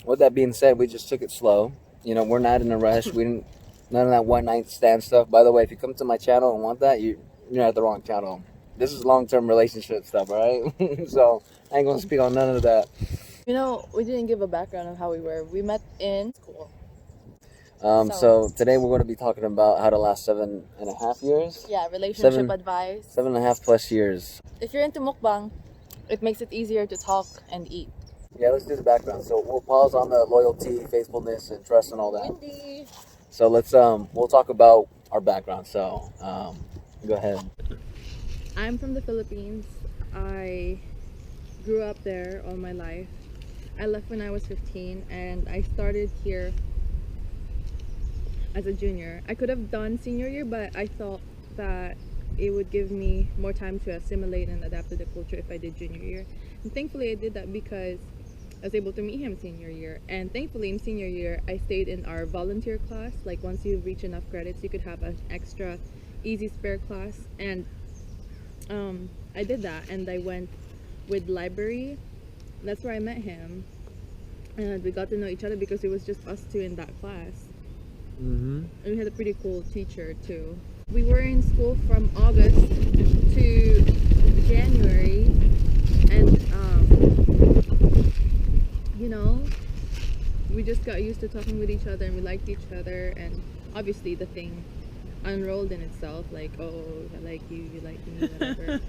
with that being said, we just took it slow. You know, we're not in a rush. We didn't, none of that one night stand stuff. By the way, if you come to my channel and want that, you're at the wrong channel. This is long-term relationship stuff, all right? So I ain't gonna speak on none of that. You know, we didn't give a background of how we were. We met in school. So today we're going to be talking about how to last 7.5 years. Yeah, relationship advice. 7.5 plus years. If you're into mukbang, it makes it easier to talk and eat. Yeah, let's do the background. So we'll pause on the loyalty, faithfulness, and trust and all that. Windy. So let's we'll talk about our background. So go ahead. I'm from the Philippines. I grew up there all my life. I left when I was 15 and I started here as a junior. I could have done senior year, but I thought that it would give me more time to assimilate and adapt to the culture if I did junior year. And thankfully I did that because I was able to meet him senior year. And thankfully in senior year, I stayed in our volunteer class. Like once you reach enough credits, you could have an extra easy spare class. And I did that, and I went with library. That's where I met him. And we got to know each other because it was just us two in that class. And we had a pretty cool teacher too. We were in school from August to January, and you know, we just got used to talking with each other and we liked each other, and obviously the thing unrolled in itself, like, oh, I like you, you like me, whatever.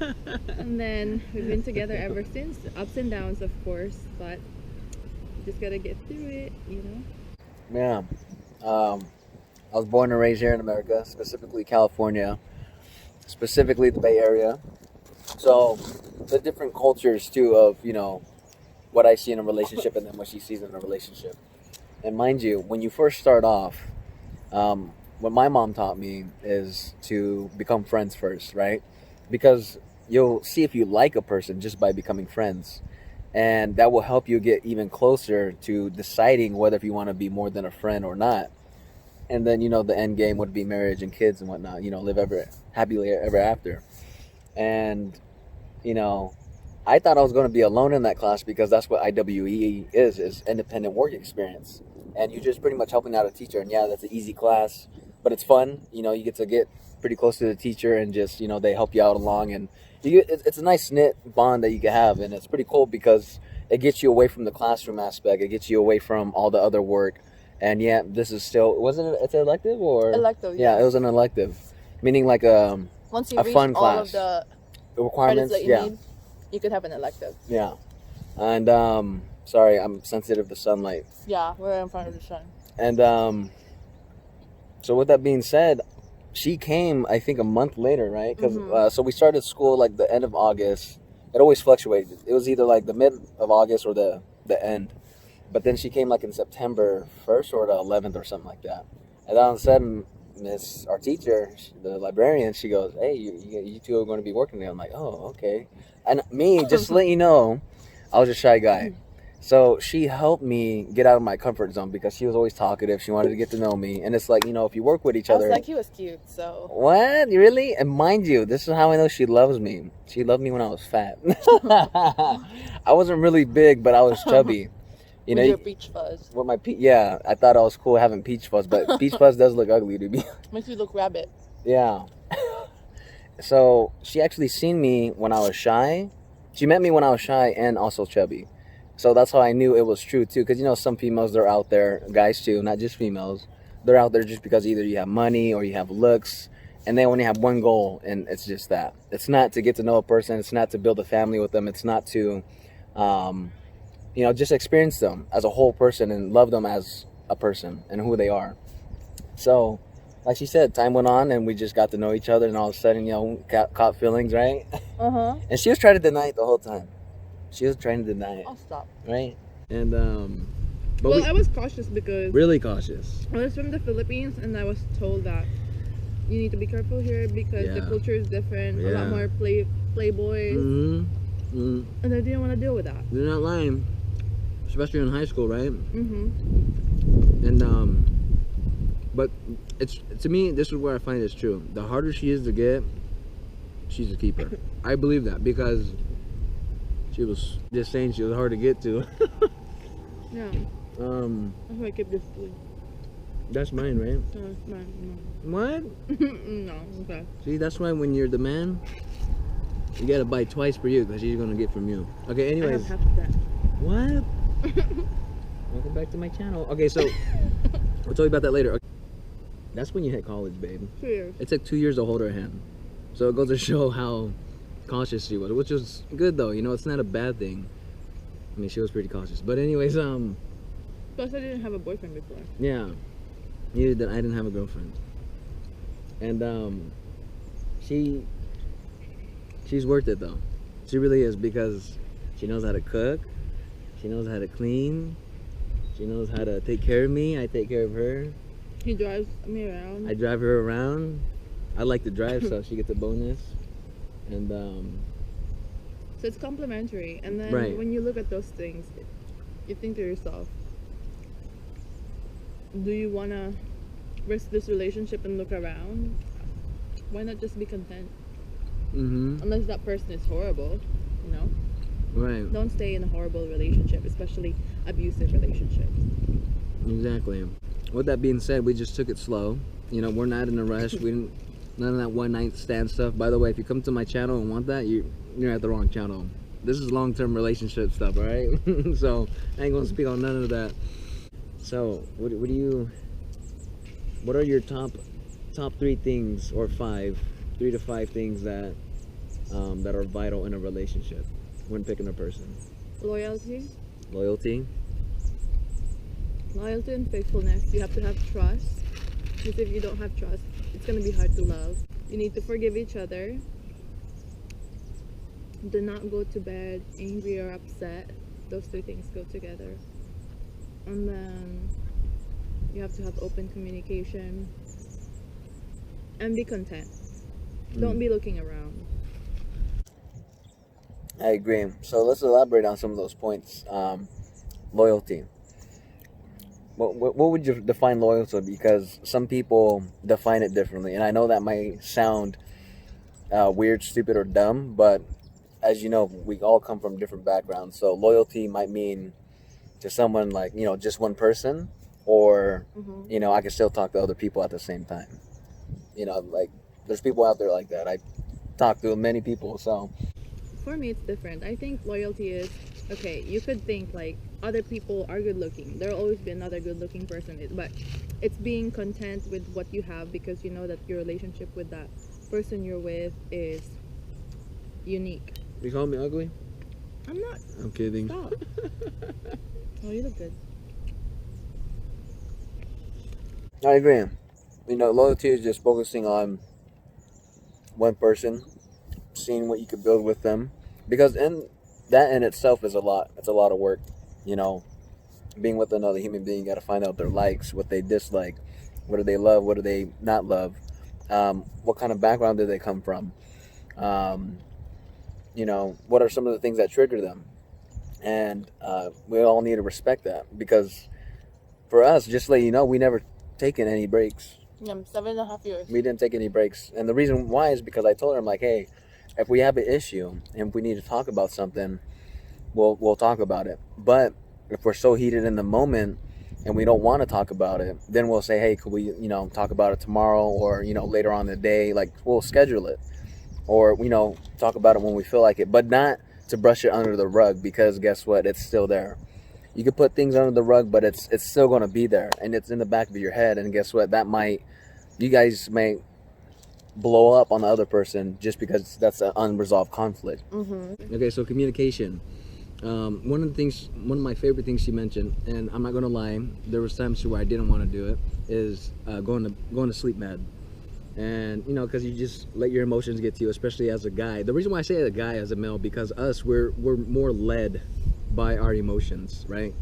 And then we've been together ever since. Ups and downs, of course, but just gotta get through it, you know. Yeah. I was born and raised here in America, specifically California, specifically the Bay Area. So the different cultures too of, you know, what I see in a relationship and then what she sees in a relationship. And mind you, when you first start off, what my mom taught me is to become friends first, right? Because you'll see if you like a person just by becoming friends. And that will help you get even closer to deciding whether if you want to be more than a friend or not. And then, you know, the end game would be marriage and kids and whatnot, you know, live happily ever after. And, you know, I thought I was going to be alone in that class because that's what IWE is independent work experience. And you're just pretty much helping out a teacher. And yeah, that's an easy class, but it's fun. You know, you get to get pretty close to the teacher and just, you know, they help you out along. And it's a nice knit bond that you can have. And it's pretty cool because it gets you away from the classroom aspect. It gets you away from all the other work. And yeah, this is still, it's an elective or? Elective, yeah. It was an elective, meaning like once you a reach fun all class. of the requirements that you need, you could have an elective. Yeah. And sorry, I'm sensitive to sunlight. Yeah, we're in front of the sun. And so with that being said, she came I think a month later, right? Because so we started school like the end of August. It always fluctuated. It was either like the mid of August or the end. But then she came like in September 1st or the 11th or something like that. And then all of a sudden, our teacher, the librarian, she goes, hey, you two are going to be working there. I'm like, oh, okay. And me, just to let you know, I was a shy guy. So she helped me get out of my comfort zone because she was always talkative. She wanted to get to know me. And it's like, you know, if you work with each other. I was like, he was cute, so. What? Really? And mind you, this is how I know she loves me. She loved me when I was fat. I wasn't really big, but I was chubby. You know, your peach fuzz. With my yeah, I thought I was cool having peach fuzz, but peach fuzz does look ugly to me. Makes you look rabbit. Yeah. So she actually seen me when I was shy. She met me when I was shy and also chubby. So that's how I knew it was true too. Because you know, some females, they're out there, guys too, not just females. They're out there just because either you have money or you have looks, and they only have one goal, and it's just that. It's not to get to know a person. It's not to build a family with them. It's not to, you know, just experience them as a whole person and love them as a person and who they are. So, like she said, time went on and we just got to know each other, and all of a sudden, you know, caught feelings, right? And she was trying to deny it the whole time. She was trying to deny it. I'll stop. Right? And, but well, I was cautious because... Really cautious. I was from the Philippines and I was told that you need to be careful here because the culture is different. A lot more playboys. And I didn't want to deal with that. You're not lying. Especially in high school, right? And but it's, to me, this is where I find it's true. The harder she is to get, she's a keeper. I believe that because she was just saying she was hard to get to. Yeah. That's why I keep this food. That's mine, right? No, it's mine. What? No. No, okay. See, that's why when you're the man, you gotta buy twice for you because she's gonna get from you. Okay, I anyways. have half of that. What? Welcome back to my channel. Okay, so I'll tell you about that later. Okay. That's when you hit college, babe. 2 years. It took 2 years to hold her hand. So it goes to show how cautious she was, which was good though. You know, it's not a bad thing. I mean, she was pretty cautious. But anyways, Plus, I didn't have a boyfriend before. yeah. Neither did I. Didn't have a girlfriend. And she's worth it though. She really is, because she knows how to cook. She knows how to clean. She knows how to take care of me. I take care of her. He drives me around. I drive her around. I like to drive, so she gets a bonus. And So it's complimentary. And then Right. when you look at those things, you think to yourself, do you want to risk this relationship and look around? Why not just be content? Unless that person is horrible, you know? Right. Don't stay in a horrible relationship, especially abusive relationships. Exactly. With that being said, we just took it slow. You know, we're not in a rush. We didn't, none of that one night stand stuff. By the way, if you come to my channel and want that, you're at the wrong channel. This is long-term relationship stuff, all right? So I ain't gonna speak on none of that. So what are your top 3 things, or 3 to 5 things that that are vital in a relationship when picking a person? Loyalty and faithfulness. You have to have trust, because if you don't have trust, it's going to be hard to love. You need to forgive each other. Do not go to bed angry or upset. Those 2 things go together. And then you have to have open communication and be content. Don't be looking around. I agree. So let's elaborate on some of those points. Loyalty. What would you define loyalty? Because some people define it differently, and I know that might sound weird, stupid, or dumb, but as you know, we all come from different backgrounds. So loyalty might mean to someone like, you know, just one person, or you know, I can still talk to other people at the same time. You know, like there's people out there like that. I talk to many people, so For me, it's different. I think loyalty is, okay, you could think like other people are good looking. There'll always be another good looking person, but it's being content with what you have, because you know that your relationship with that person you're with is unique. You call me ugly? I'm not. I'm kidding. Stop. Oh, you look good. I agree. You know, loyalty is just focusing on one person, seeing what you could build with them, because that in itself is a lot. It's a lot of work. You know, being with another human being, you got to find out their likes, what they dislike, what do they love, what do they not love, what kind of background do they come from, you know, what are some of the things that trigger them, and we all need to respect that, because for us, just to let you know, we never taken any breaks. Yeah, 7.5 years. We didn't take any breaks, and the reason why is because I told her, I'm like, hey, if we have an issue and if we need to talk about something, we'll talk about it. But if we're so heated in the moment and we don't want to talk about it, then we'll say, hey, could we, you know, talk about it tomorrow, or, you know, later on in the day, like we'll schedule it, or, you know, talk about it when we feel like it, but not to brush it under the rug, because guess what? It's still there. You could put things under the rug, but it's still going to be there, and it's in the back of your head, and guess what? You guys may blow up on the other person just because that's an unresolved conflict. Okay, so communication. One of my favorite things she mentioned, and I'm not gonna lie, there was times where I didn't want to do it, is going to sleep mad. And you know, because you just let your emotions get to you, especially as a guy. The reason why I say a guy as a male, because we're more led by our emotions, right?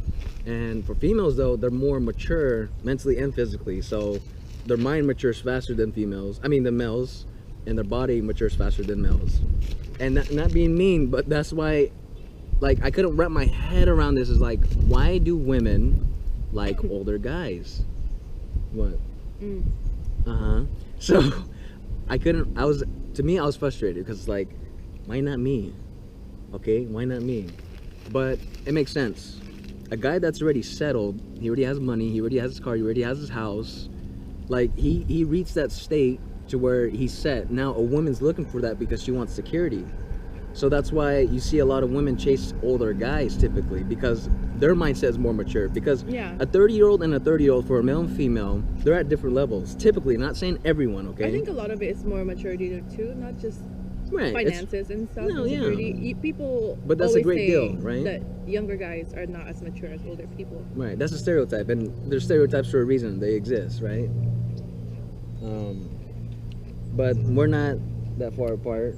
And for females though, they're more mature mentally and physically, so their mind matures faster than males, and their body matures faster than males. And not being mean, but that's why, like, I couldn't wrap my head around this. Is like, why do women like older guys? What? So I was frustrated, because like, why not me? Okay, why not me? But it makes sense. a guy that's already settled, he already has money, he already has his car, he already has his house. Like he reached that state to where he's set. Now a woman's looking for that because she wants security. So that's why you see a lot of women chase older guys typically, because their mindset is more mature. Because a 30-year-old and a 30-year-old, for a male and female, they're at different levels. Typically, not saying everyone, okay? I think a lot of it is more maturity too, not just finances and stuff. No, and security. People but that's a always great say deal, right? that younger guys are not as mature as older people. Right, that's a stereotype, and there's stereotypes for a reason. They exist, right? But we're not that far apart.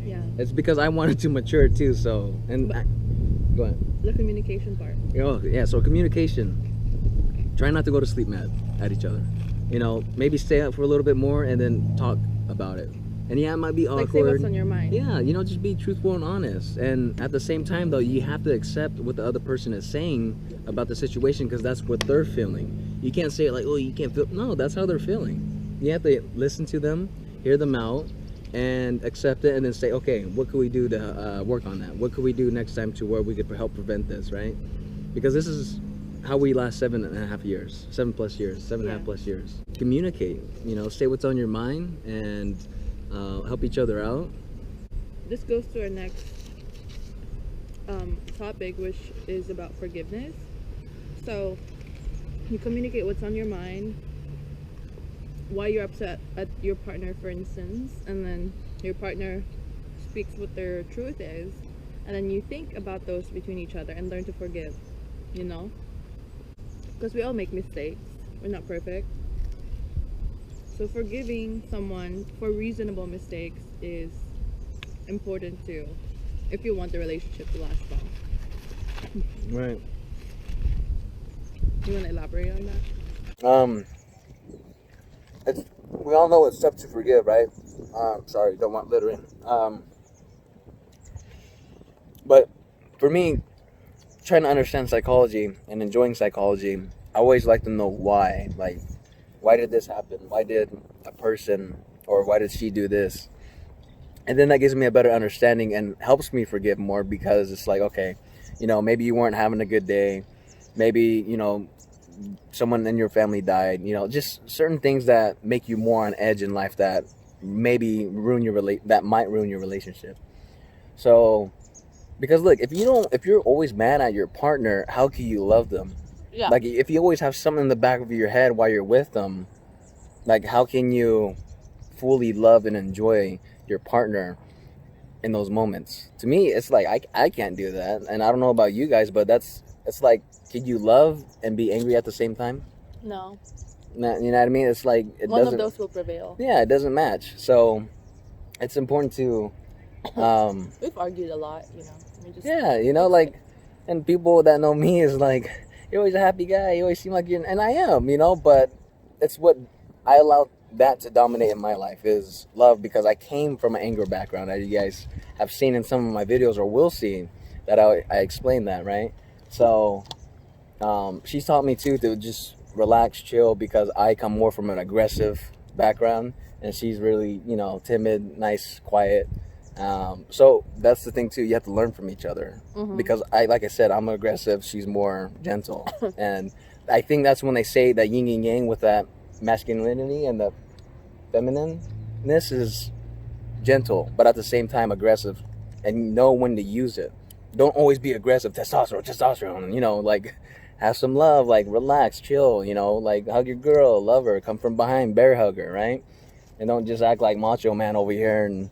Yeah. It's because I wanted to mature too, so go ahead. The communication part. Oh yeah, so communication. Try not to go to sleep mad at each other. You know, maybe stay up for a little bit more and then talk about it. And yeah, it might be awkward. Like say what's on your mind. Yeah, you know, just be truthful and honest. And at the same time, though, you have to accept what the other person is saying about the situation, because that's what they're feeling. You can't say it like, oh, you can't feel. No, that's how they're feeling. You have to listen to them, hear them out, and accept it, and then say, okay, what can we do to work on that? What can we do next time to where we could help prevent this, right? Because this is how we last 7.5 years, 7+ years, 7.5+ years. Communicate, you know, say what's on your mind, and help each other out. This goes to our next topic, which is about forgiveness. So you communicate what's on your mind, why you're upset at your partner, for instance, and then your partner speaks what their truth is, and then you think about those between each other and learn to forgive, you know, because we all make mistakes, we're not perfect. So forgiving someone for reasonable mistakes is important too, if you want the relationship to last long. Right. You want to elaborate on that? We all know it's tough to forgive, right? Sorry, don't want littering. But for me, trying to understand psychology and enjoying psychology, I always like to know why. Like, why did this happen? Why did a person, or why did she do this? And then that gives me a better understanding and helps me forgive more, because it's like, okay, you know, maybe you weren't having a good day. Maybe, you know, someone in your family died, you know, just certain things that make you more on edge in life that maybe that might ruin your relationship. So, because look, if you're always mad at your partner, how can you love them? Yeah. Like, if you always have something in the back of your head while you're with them, like, how can you fully love and enjoy your partner in those moments? To me, it's like I can't do that, and I don't know about you guys, but it's like, can you love and be angry at the same time? No. You know what I mean? It's like one of those will prevail. Yeah, it doesn't match. So it's important to. We've argued a lot, you know. Yeah, you know, like, and people that know me is like, you're always a happy guy. You always seem like you're, and I am, you know. But it's what I allow that to dominate in my life is love, because I came from an anger background, as you guys have seen in some of my videos or will see that I explain that, right? So. She's taught me too to just relax, chill, because I come more from an aggressive background, and she's really, you know, timid, nice, quiet. So that's the thing too. You have to learn from each other, because like I said, I'm aggressive. She's more gentle, and I think that's when they say that yin and yang, with that masculinity and the feminineness, is gentle, but at the same time aggressive, and know when to use it. Don't always be aggressive. Testosterone. You know, like. Have some love, like relax, chill, you know, like hug your girl, love her, come from behind, bear hug her, right? And don't just act like macho man over here. And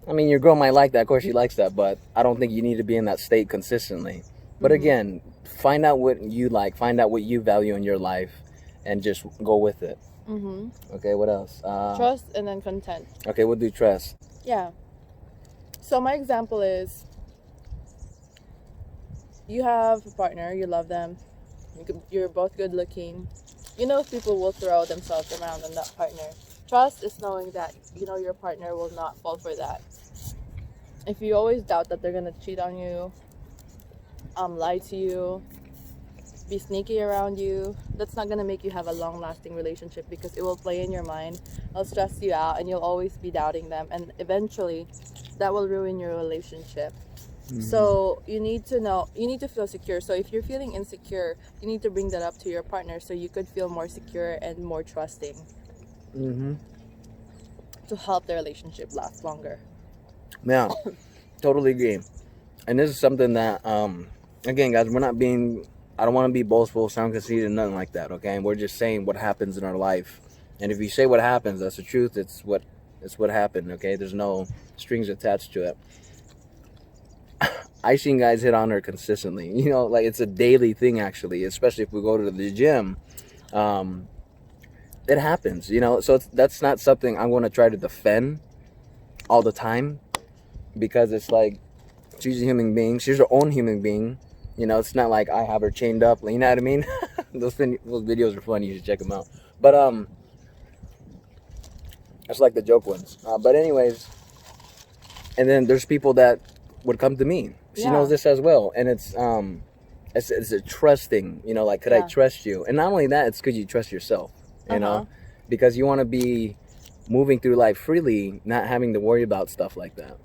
I mean, your girl might like that, of course she likes that, but I don't think you need to be in that state consistently. But again, find out what you like, find out what you value in your life, and just go with it. Okay, what else? Trust and then content. Okay, we'll do trust. Yeah. So my example is, you have a partner, you love them, you're both good looking. You know, people will throw themselves around on that partner. Trust is knowing that, you know, your partner will not fall for that. If you always doubt that they're gonna cheat on you, lie to you, be sneaky around you, that's not gonna make you have a long-lasting relationship, because it will play in your mind, it'll stress you out, and you'll always be doubting them, and eventually that will ruin your relationship. So you need to know, you need to feel secure. So if you're feeling insecure, you need to bring that up to your partner so you could feel more secure and more trusting to help the relationship last longer. Yeah, totally agree. And this is something that, again, guys, I don't want to be boastful, sound conceited, nothing like that, okay? We're just saying what happens in our life. And if you say what happens, that's the truth. It's what happened, okay? There's no strings attached to it. I seen guys hit on her consistently. You know, like it's a daily thing, actually, especially if we go to the gym. It happens, you know? So that's not something I'm going to try to defend all the time, because it's like, she's a human being. She's her own human being. You know, it's not like I have her chained up. You know what I mean? Those videos are funny. You should check them out. But that's like the joke ones. But anyways, and then there's people that would come to me. She knows this as well, and it's a trust thing. You know, like, could I trust you? And not only that, it's because you trust yourself. You know, because you want to be moving through life freely, not having to worry about stuff like that.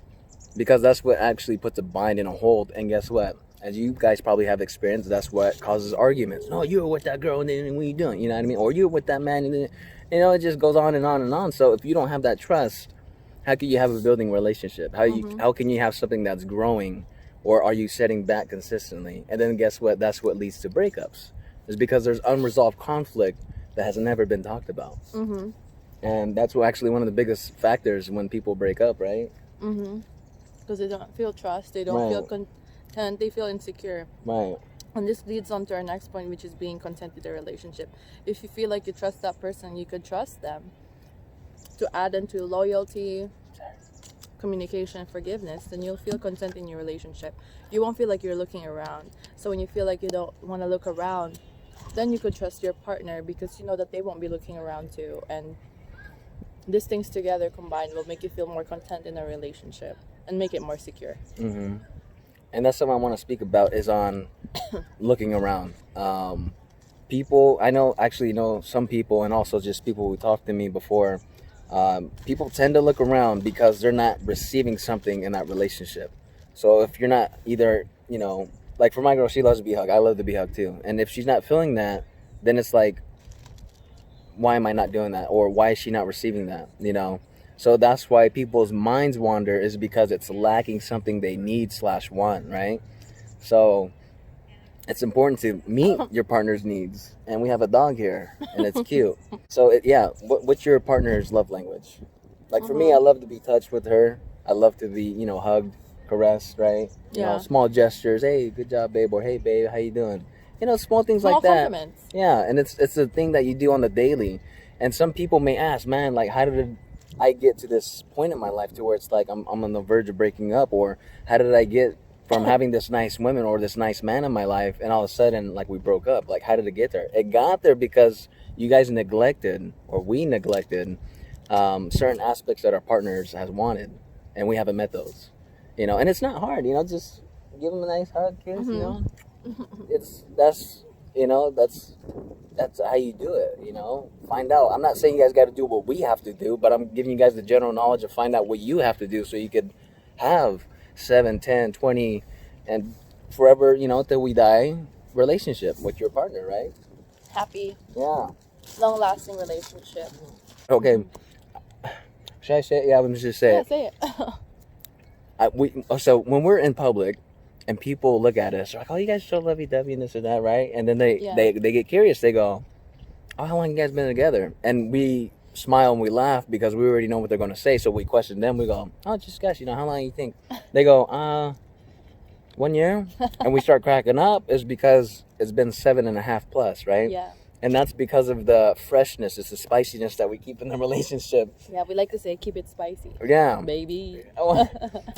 Because that's what actually puts a bind and a hold. And guess what? As you guys probably have experienced, that's what causes arguments. No, you were with that girl, and then what are you doing? You know what I mean? Or you were with that man, and then, you know, it just goes on and on and on. So if you don't have that trust, how can you have a building relationship? How can you have something that's growing? Or are you setting back consistently? And then guess what? That's what leads to breakups. It's because there's unresolved conflict that has never been talked about. And that's actually one of the biggest factors when people break up, right? Because they don't feel trust, they don't feel content, they feel insecure. Right. And this leads on to our next point, which is being content with the relationship. If you feel like you trust that person, you could trust them. To add into loyalty, communication, forgiveness, then you'll feel content in your relationship. You won't feel like you're looking around. So when you feel like you don't want to look around, then you could trust your partner, because you know that they won't be looking around too. And these things together combined will make you feel more content in a relationship and make it more secure. And that's something I want to speak about, is on looking around. People, I know, actually know some people, and also just people who talked to me before, people tend to look around because they're not receiving something in that relationship. So if you're not either, you know, like for my girl, she loves to be hugged. I love to be hugged too. And if she's not feeling that, then it's like, why am I not doing that? Or why is she not receiving that? You know? So that's why people's minds wander, is because it's lacking something they need / want, right? So it's important to meet your partner's needs. And we have a dog here, and it's cute. So what's your partner's love language? Like for me, I love to be touched with her. I love to be, you know, hugged, caressed, right? You know, small gestures. Hey, good job, babe. Or hey, babe, how you doing? You know, small things like that. Compliments. Yeah, and it's a thing that you do on the daily. And some people may ask, man, like, how did I get to this point in my life to where it's like I'm on the verge of breaking up? Or how did I get from having this nice woman or this nice man in my life, and all of a sudden, like, we broke up? Like, how did it get there? It got there because you guys neglected, or we neglected, certain aspects that our partners has wanted, and we haven't met those. You know, and it's not hard, you know, just give them a nice hug, kiss, you know. That's how you do it, you know. Find out. I'm not saying you guys got to do what we have to do, but I'm giving you guys the general knowledge of find out what you have to do so you could have 7, 10, 20, and forever, you know, till we die relationship with your partner, right? Happy. Yeah. Long-lasting relationship. Okay. Should I say it? Yeah, let me just say it. Yeah, say it. So when we're in public and people look at us, they're like, oh, you guys so lovey-dovey and this or that, right? And then they get curious. They go, oh, how long you guys been together? And we smile and we laugh because we already know what they're going to say. So we question them. We go, oh, just guess, you know, how long you think? They go, 1 year. And we start cracking up. Is because it's been 7.5 plus, right? Yeah. And that's because of the freshness. It's the spiciness that we keep in the relationship. Yeah, we like to say keep it spicy. Yeah. Baby.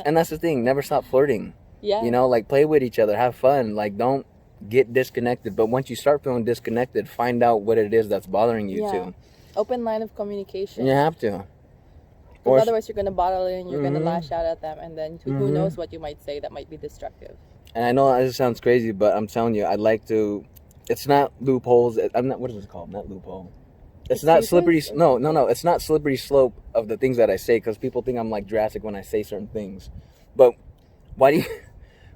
And that's the thing. Never stop flirting. Yeah. You know, like, play with each other. Have fun. Like, don't get disconnected. But once you start feeling disconnected, find out what it is that's bothering you too. Open line of communication. You have to. Because otherwise you're going to bottle it and you're going to lash out at them. And then who knows what you might say that might be destructive. And I know this sounds crazy, but I'm telling you, I'd like to... It's not loopholes. I'm not. What is it called? Not loophole. It's not slippery. No. It's not slippery slope of the things that I say, because people think I'm like drastic when I say certain things. But why do you?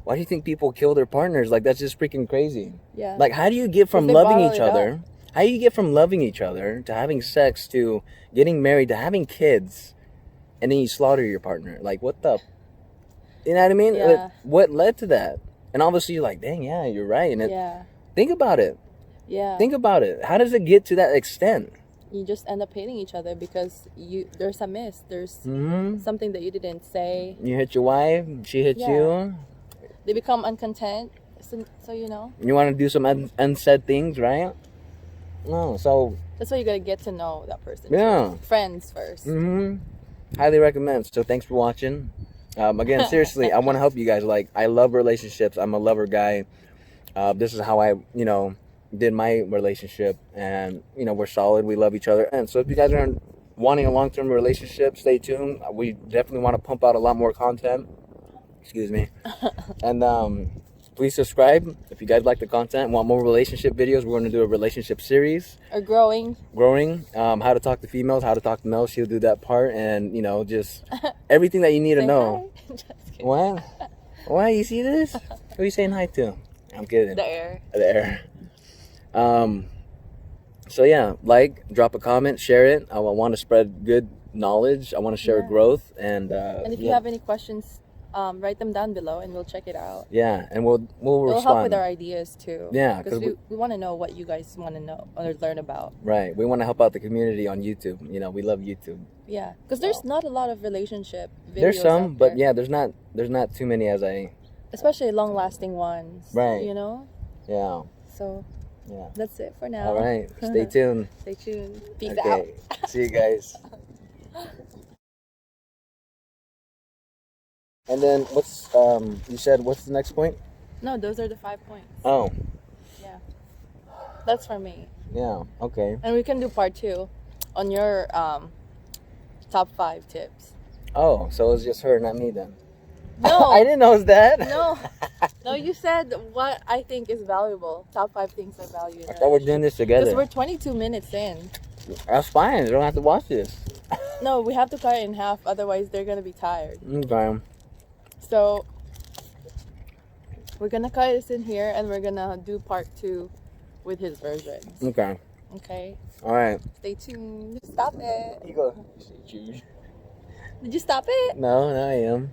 Why do you think people kill their partners? Like, that's just freaking crazy. Yeah. Like, how do you get from They loving bottle each it up. other? How do you get from loving each other to having sex to getting married to having kids, and then you slaughter your partner? Like, what the? You know what I mean? Yeah. What led to that? And obviously, you're like, dang, yeah, you're right. And Yeah. think about it. Yeah. Think about it. How does it get to that extent? You just end up hating each other because there's a miss. There's Mm-hmm. something that you didn't say. You hit your wife, she hit Yeah. you. They become uncontent. So you know. You want to do some unsaid things, right? No, so That's why you gotta get to know that person. yeah. First. Friends first. Mm-hmm. Highly recommend. So thanks for watching. Again, seriously, I want to help you guys. Like, I love relationships. I'm a lover guy. This is how I, did my relationship, and we're solid. We love each other, and so if you guys are wanting a long-term relationship, stay tuned. We definitely want to pump out a lot more content. Excuse me, and please subscribe if you guys like the content. Want more relationship videos? We're going to do a relationship series. Or growing. How to talk to females, how to talk to males. She'll do that part, and just everything that you need to Say know. hi. Just kidding. What? Why? You see this? Who are you saying hi to? I'm kidding. The air. There. So yeah, drop a comment, share it. I want to spread good knowledge. I want to share Yeah. growth, and And if you have any questions, write them down below and we'll check it out. yeah, and we'll It'll respond. help with our ideas too. Yeah, because 'cause we want to know what you guys want to know or learn about. Right, we want to help out the community on YouTube. We love YouTube. Yeah, because there's not a lot of relationship videos. There's some, out but there. yeah, there's not too many as I. Especially long-lasting ones. Right. So Yeah. that's it for now. All right. Stay tuned. Stay tuned. Peace out. Okay. See you guys. And then what's you said what's the next point? No, those are the 5 points. Oh, Yeah, that's for me. yeah. Okay. And we can do part 2 on your top 5 tips. Oh, so it was just her, not me then. No, I didn't know it was that. no. You said what I think is valuable. Top 5 things I value. I thought we're doing this together. Because we're 22 minutes in. That's fine. You don't have to watch this. No, we have to cut it in half. Otherwise, they're gonna be tired. Okay. So we're gonna cut this in here, and we're gonna do part 2 with his versions. Okay. Okay. All right. Stay tuned. Stop it. You go. Did you stop it? No, I am.